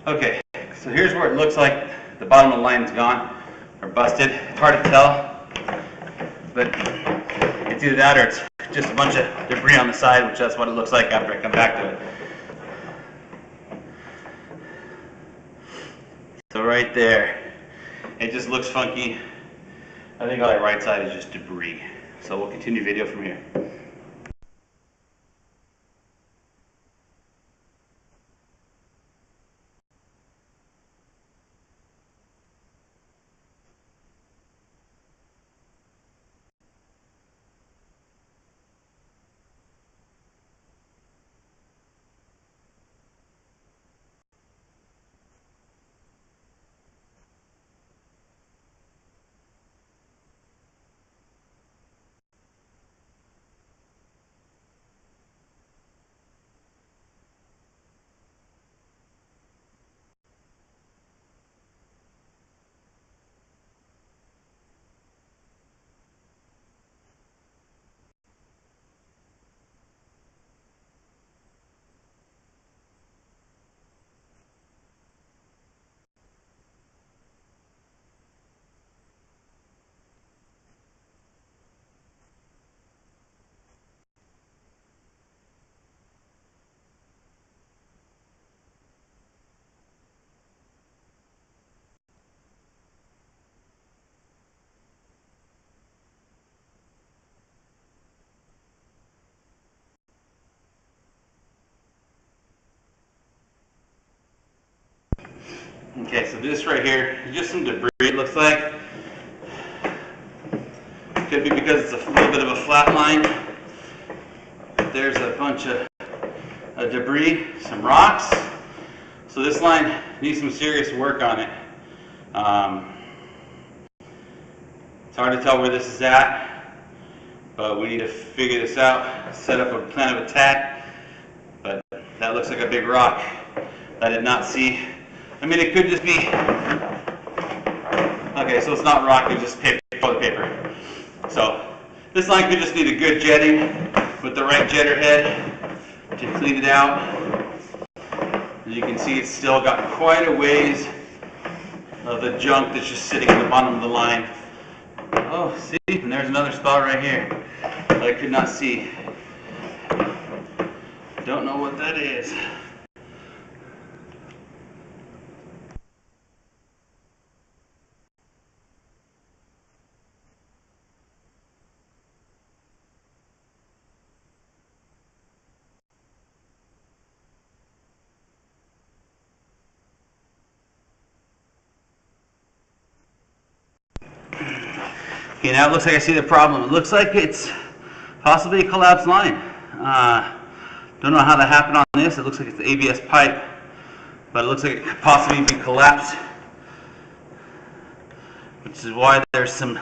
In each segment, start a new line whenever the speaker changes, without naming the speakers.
Okay, so here's where it looks like the bottom of the line's gone or busted. It's hard to tell, but it's either that or it's just a bunch of debris on the side, which that's what it looks like after I come back to it. So right there, it just looks funky. I think on the right side is just debris. So we'll continue video from here. Okay, so this right here is just some debris, it looks like. Could be because it's a little bit of a flat line. There's a bunch of debris, some rocks. So this line needs some serious work on it. It's hard to tell where this is at, but we need to figure this out, set up a plan of attack. But that looks like a big rock. I did not see. I mean, it could just be, okay, so it's not rock, it's just paper, toilet paper. So this line could just need a good jetting with the right jetter head to clean it out. As you can see, it's still got quite a ways of the junk that's just sitting at the bottom of the line. Oh, see, and there's another spot right here that I could not see. Don't know what that is. Okay, now it looks like I see the problem. It looks like it's possibly a collapsed line. Don't know how that happened on this. It looks like it's the ABS pipe, but it looks like it could possibly be collapsed, which is why there's some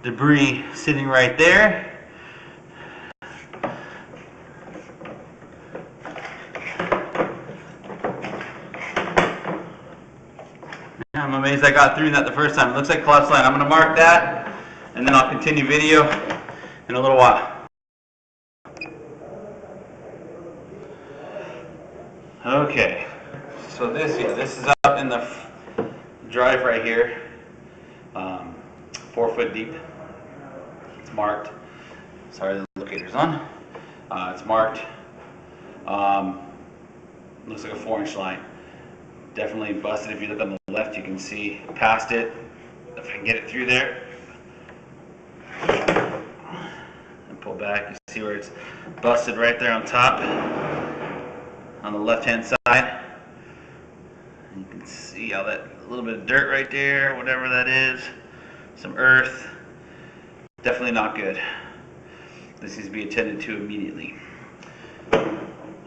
debris sitting right there. I'm amazed I got through that the first time. It looks like collapsed line. I'm going to mark that, and then I'll continue video in a little while. Okay, so this is up in the drive right here, 4 foot deep. It's marked. Sorry, the locator's on. It's marked. Looks like a 4-inch line. Definitely busted. If you look on the left, you can see past it. If I can get it through there and pull back, you see where it's busted right there on top, on the left-hand side. And you can see all that little bit of dirt right there, whatever that is, some earth. Definitely not good. This needs to be attended to immediately.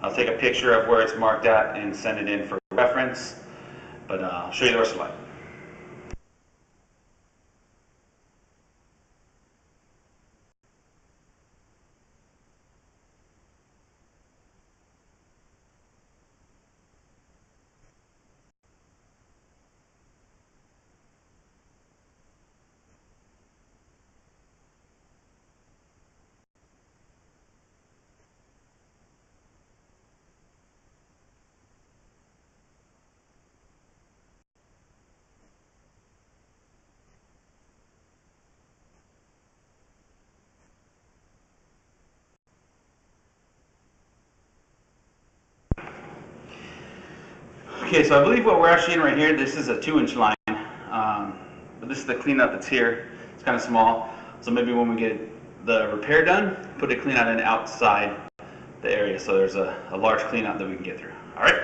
I'll take a picture of where it's marked at and send it in for reference, but I'll show you the rest of the line. Okay, so I believe what we're actually in right here, this is a 2-inch line, but this is the cleanout that's here. It's kind of small, so maybe when we get the repair done, put a cleanout in outside the area, so there's a large cleanout that we can get through. All right.